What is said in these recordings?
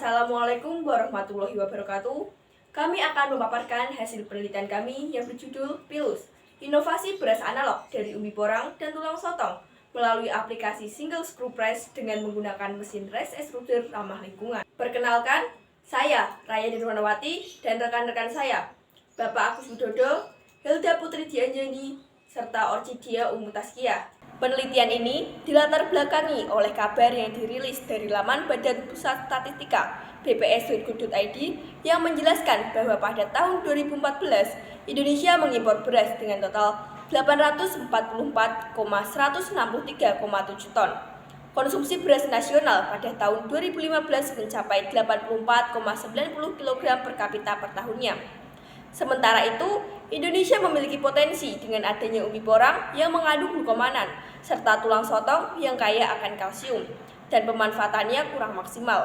Assalamualaikum warahmatullahi wabarakatuh. Kami akan memaparkan hasil penelitian kami yang berjudul PILUS, Inovasi Beras Analog dari Umbi Porang dan Tulang Sotong melalui aplikasi single screw press dengan menggunakan mesin rice extruder ramah lingkungan. Perkenalkan, saya Raya Nirwanawati dan rekan-rekan saya, Bapak Agus Widodo, Hilda Putri Dianjani, serta Orchidea Ungu Tazkiyah. Penelitian ini dilatar belakangi oleh kabar yang dirilis dari laman Badan Pusat Statistika bps.go.id yang menjelaskan bahwa pada tahun 2014 Indonesia mengimpor beras dengan total 844,163,7 ton. Konsumsi beras nasional pada tahun 2015 mencapai 84,90 kg per kapita per tahunnya. Sementara itu, Indonesia memiliki potensi dengan adanya umbi porang yang mengandung glukomanan serta tulang sotong yang kaya akan kalsium dan pemanfaatannya kurang maksimal.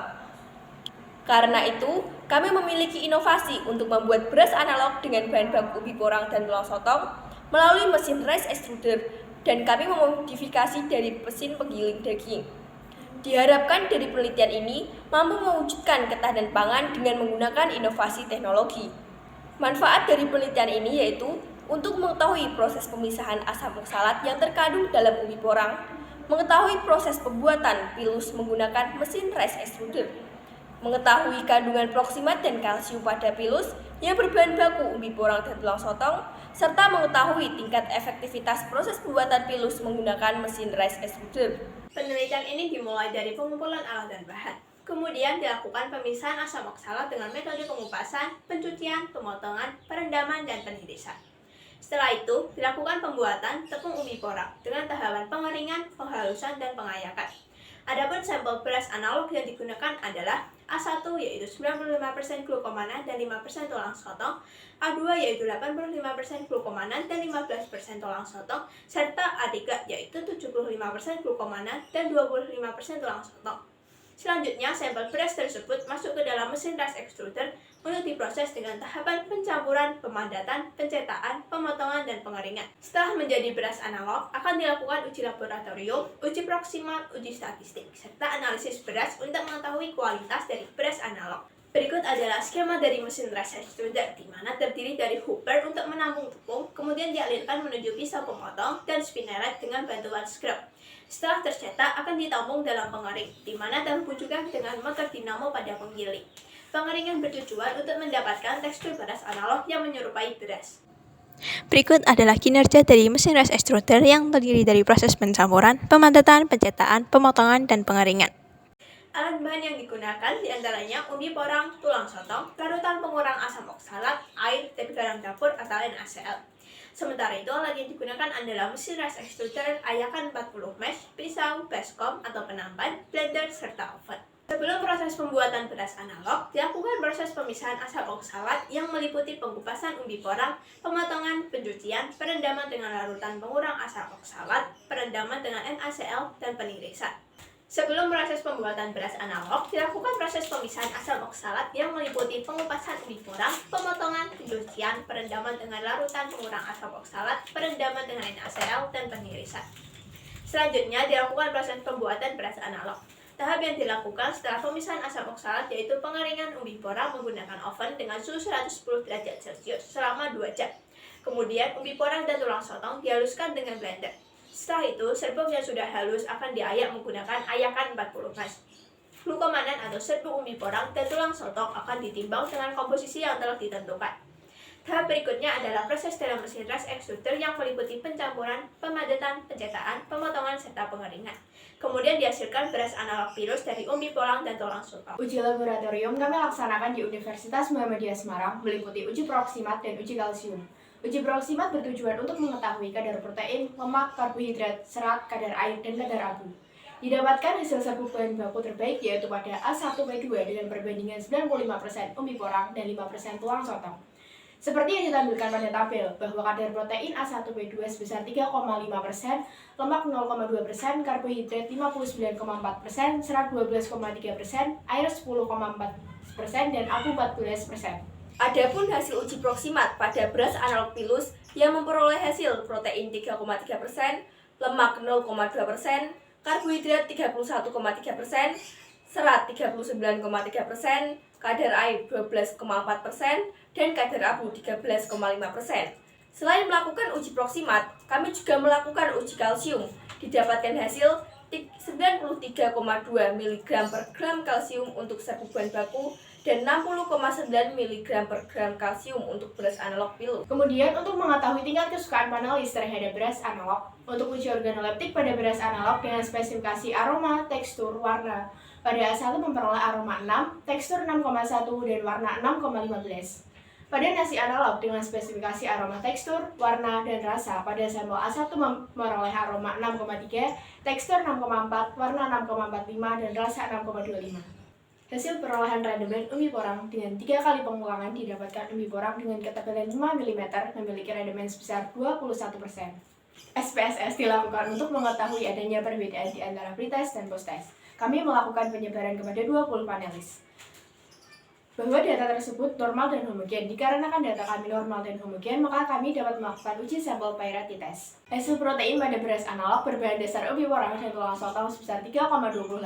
Karena itu, kami memiliki inovasi untuk membuat beras analog dengan bahan baku umbi porang dan tulang sotong melalui mesin rice extruder dan kami memodifikasi dari mesin penggiling daging. Diharapkan dari penelitian ini mampu mewujudkan ketahanan pangan dengan menggunakan inovasi teknologi. Manfaat dari penelitian ini yaitu untuk mengetahui proses pemisahan asam oksalat yang terkandung dalam umbi porang, mengetahui proses pembuatan pilus menggunakan mesin rice extruder, mengetahui kandungan proksimat dan kalsium pada pilus yang berbahan baku umbi porang dan tulang sotong, serta mengetahui tingkat efektivitas proses pembuatan pilus menggunakan mesin rice extruder. Penelitian ini dimulai dari pengumpulan alat dan bahan. Kemudian dilakukan pemisahan asam oksalat dengan metode pengupasan, pencucian, pemotongan, perendaman, dan penirisan. Setelah itu, dilakukan pembuatan tepung umbi porang dengan tahapan pengeringan, penghalusan, dan pengayakan. Adapun sampel beras analog yang digunakan adalah A1 yaitu 95% glukomanan dan 5% tulang sotong, A2 yaitu 85% glukomanan dan 15% tulang sotong, serta A3 yaitu 75% glukomanan dan 25% tulang sotong. Selanjutnya, sampel beras tersebut masuk ke dalam mesin rice extruder untuk diproses dengan tahapan pencampuran, pemadatan, pencetakan, pemotongan, dan pengeringan. Setelah menjadi beras analog, akan dilakukan uji laboratorium, uji proksimat, uji statistik, serta analisis beras untuk mengetahui kualitas dari beras analog. Berikut adalah skema dari mesin rice extruder, di mana terdiri dari hopper untuk menampung tepung, kemudian dialirkan menuju pisau pemotong, dan spinneret dengan bantuan scrub. Setelah tercetak, akan ditampung dalam pengering, di mana terhubungkan dengan motor dinamo pada penggiling. Pengeringan bertujuan untuk mendapatkan tekstur beras analog yang menyerupai beras. Berikut adalah kinerja dari mesin rice extruder yang terdiri dari proses pencampuran, pemadatan, pencetakan, pemotongan, dan pengeringan. Alat bahan yang digunakan diantaranya umbi porang, tulang sotong, larutan pengurang asam oksalat, air, dan garam dapur atau NaCl. Sementara itu, alat yang digunakan adalah mesin rice extruder, ayakan 40 mesh, pisau, baskom atau penamban, blender, serta oven. Sebelum proses pembuatan beras analog, dilakukan proses pemisahan asam oksalat yang meliputi pengupasan umbi porang, pemotongan, pencucian, perendaman dengan larutan pengurang asam oksalat, perendaman dengan NaCl, dan penirisan. Sebelum proses pembuatan beras analog, dilakukan proses pemisahan asam oksalat yang meliputi pengupasan umbi porang, pemotongan, pencucian, perendaman dengan larutan pengurang asam oksalat, perendaman dengan NaCl, dan penirisan. Selanjutnya, dilakukan proses pembuatan beras analog. Tahap yang dilakukan setelah pemisahan asam oksalat yaitu pengeringan umbi porang menggunakan oven dengan suhu 110 derajat Celcius selama 2 jam. Kemudian, umbi porang dan tulang sotong dihaluskan dengan blender. Setelah itu, serbuk yang sudah halus akan diayak menggunakan ayakan 40 mesh. Glukomanan atau serbuk umbi porang dan tulang sotong akan ditimbang dengan komposisi yang telah ditentukan. Tahap berikutnya adalah proses dalam mesin rice extruder yang meliputi pencampuran, pemadatan, pencetakan, pemotongan, serta pengeringan. Kemudian dihasilkan beras analog pilus dari umbi porang dan tulang sotong. Uji laboratorium kami laksanakan di Universitas Muhammadiyah Semarang meliputi uji proksimat dan uji kalsium. Uji proksimat bertujuan untuk mengetahui kadar protein, lemak, karbohidrat, serat, kadar air, dan kadar abu. Didapatkan hasil serbuk bahan baku terbaik yaitu pada A1P2 dengan perbandingan 95% umbi porang dan 5% tulang sotong. Seperti yang ditampilkan pada tabel, bahwa kadar protein A1P2 sebesar 3,5%, lemak 0,2%, karbohidrat 59,4%, serat 12,3%, air 10,4%, dan abu 14%. Adapun hasil uji proksimat pada beras analog pilus yang memperoleh hasil protein 3,3%, lemak 0,2%, karbohidrat 31,3%, serat 39,3%, kadar air 12,4%, dan kadar abu 13,5%. Selain melakukan uji proksimat, kami juga melakukan uji kalsium. Didapatkan hasil 93,2 mg per gram kalsium untuk serbuk bahan baku dan 60,9 mg per gram kalsium untuk beras analog pilus. Kemudian untuk mengetahui tingkat kesukaan panelis terhadap beras analog, untuk uji organoleptik pada beras analog dengan spesifikasi aroma, tekstur, warna, pada A1 memperoleh aroma 6, tekstur 6,1, dan warna 6,15. Pada nasi analog dengan spesifikasi aroma, tekstur, warna, dan rasa, pada sampel A1 memperoleh aroma 6,3, tekstur 6,4, warna 6,45, dan rasa 6,25. Hasil perolehan rendemen umbi porang dengan 3 kali pengulangan didapatkan umbi porang dengan ketebalan 5 mm memiliki rendemen sebesar 21%. SPSS dilakukan untuk mengetahui adanya perbedaan di antara pretest dan posttest. Kami melakukan penyebaran kepada 20 panelis. Bahwa data tersebut normal dan homogen. Dikarenakan data kami normal dan homogen, maka kami dapat melakukan uji sampel parity test. Hasil protein pada beras analog berbahan dasar umbi porang dan tulang sotong sebesar 3,28%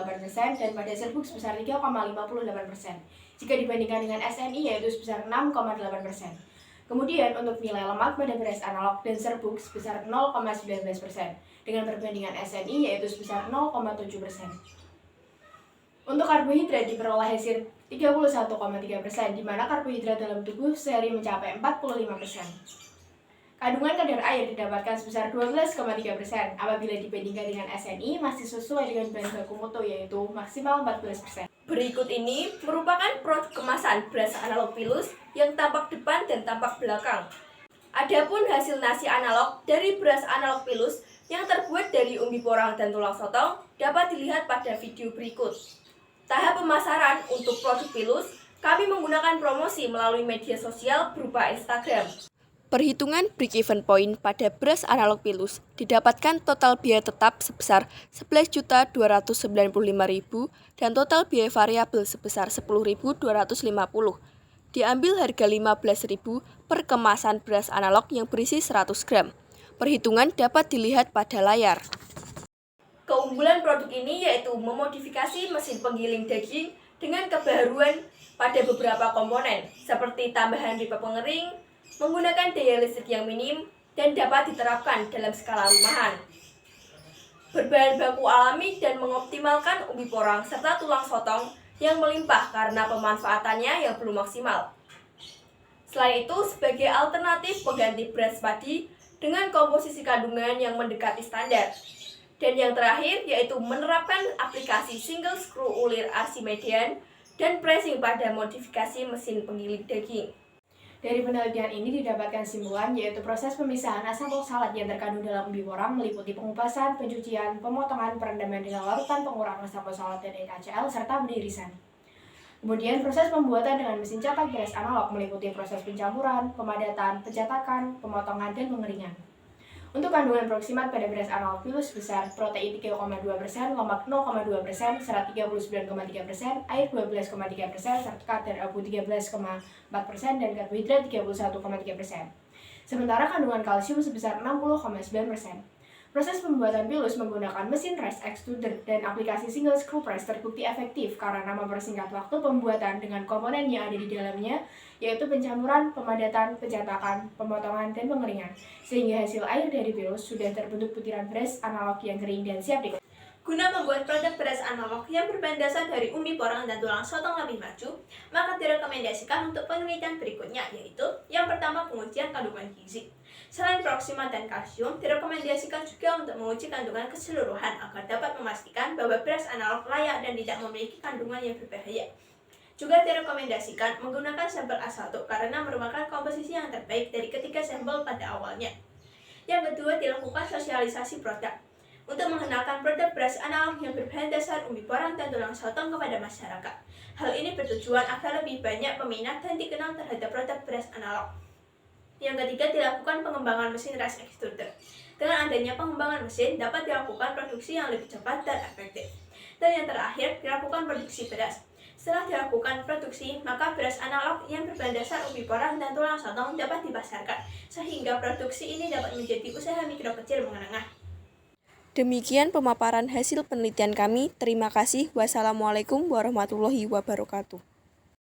dan pada serbuk sebesar 3,58%. Jika dibandingkan dengan SNI yaitu sebesar 6,8%. Kemudian untuk nilai lemak pada beras analog dan serbuk sebesar 0,19% dengan perbandingan SNI yaitu sebesar 0,7%. Untuk karbohidrat diperoleh hasil 31,3%, di mana karbohidrat dalam tubuh sehari mencapai 45%. Kandungan kadar air didapatkan sebesar 12,3%, apabila dibandingkan dengan SNI masih sesuai dengan bahan baku mutu yaitu maksimal 14%. Berikut ini merupakan produk kemasan beras analog pilus yang tampak depan dan tampak belakang. Adapun hasil nasi analog dari beras analog pilus yang terbuat dari umbi porang dan tulang sotong dapat dilihat pada video berikut. Tahap pemasaran untuk produk pilus, kami menggunakan promosi melalui media sosial berupa Instagram. Perhitungan break-even point pada beras analog pilus didapatkan total biaya tetap sebesar 11.295.000 dan total biaya variabel sebesar 10.250. Diambil harga 15.000 per kemasan beras analog yang berisi 100 gram. Perhitungan dapat dilihat pada layar. Keunggulan produk ini yaitu memodifikasi mesin penggiling daging dengan kebaruan pada beberapa komponen, seperti tambahan pipa pengering, menggunakan daya listrik yang minim, dan dapat diterapkan dalam skala rumahan. Berbahan baku alami dan mengoptimalkan umbi porang serta tulang sotong yang melimpah karena pemanfaatannya yang belum maksimal. Selain itu, sebagai alternatif pengganti beras padi dengan komposisi kandungan yang mendekati standar. Dan yang terakhir yaitu menerapkan aplikasi single screw ulir Archimedean dan pressing pada modifikasi mesin penggiling daging. Dari penelitian ini didapatkan simpulan yaitu proses pemisahan asam oksalat yang terkandung dalam umbi porang meliputi pengupasan, pencucian, pemotongan, perendaman dengan larutan pengurang asam oksalat dan NaCl serta penirisan. Kemudian proses pembuatan dengan mesin cetak beras analog meliputi proses pencampuran, pemadatan, pencetakan, pemotongan, dan pengeringan. Untuk kandungan proksimat pada beras analog pilus besar protein 3,2%, lemak 0,2%, serat 39,3%, air 12,3%, serta kadar abu 13,4% dan karbohidrat 31,3%. Sementara kandungan kalsium sebesar 60,9%. Proses pembuatan pilus menggunakan mesin rice extruder dan aplikasi single screw press terbukti efektif karena mempersingkat waktu pembuatan dengan komponen yang ada di dalamnya, yaitu pencampuran, pemadatan, pencetakan, pemotongan, dan pengeringan, sehingga hasil air dari pilus sudah terbentuk butiran beras analog yang kering dan siap dikonsumsi. Guna membuat produk beras analog yang berbahan dasar dari umbi porang dan tulang sotong lebih maju, maka direkomendasikan untuk penelitian berikutnya, yaitu yang pertama pengujian kandungan gizi. Selain proksimat dan kalsium, direkomendasikan juga untuk menguji kandungan keseluruhan agar dapat memastikan bahwa beras analog layak dan tidak memiliki kandungan yang berbahaya. Juga direkomendasikan menggunakan sampel A1 karena merupakan komposisi yang terbaik dari ketiga sampel pada awalnya. Yang kedua, dilakukan sosialisasi produk untuk mengenalkan produk beras analog yang berbahan dasar umbi porang dan tulang sotong kepada masyarakat. Hal ini bertujuan agar lebih banyak peminat dan dikenal terhadap produk beras analog. Yang ketiga, dilakukan pengembangan mesin rice extruder. Dengan adanya pengembangan mesin, dapat dilakukan produksi yang lebih cepat dan efektif. Dan yang terakhir, dilakukan produksi beras. Setelah dilakukan produksi, maka beras analog yang berbahan dasar umbi porang dan tulang sotong dapat dipasarkan, sehingga produksi ini dapat menjadi usaha mikro kecil menengah. Demikian pemaparan hasil penelitian kami. Terima kasih. Wassalamualaikum warahmatullahi wabarakatuh.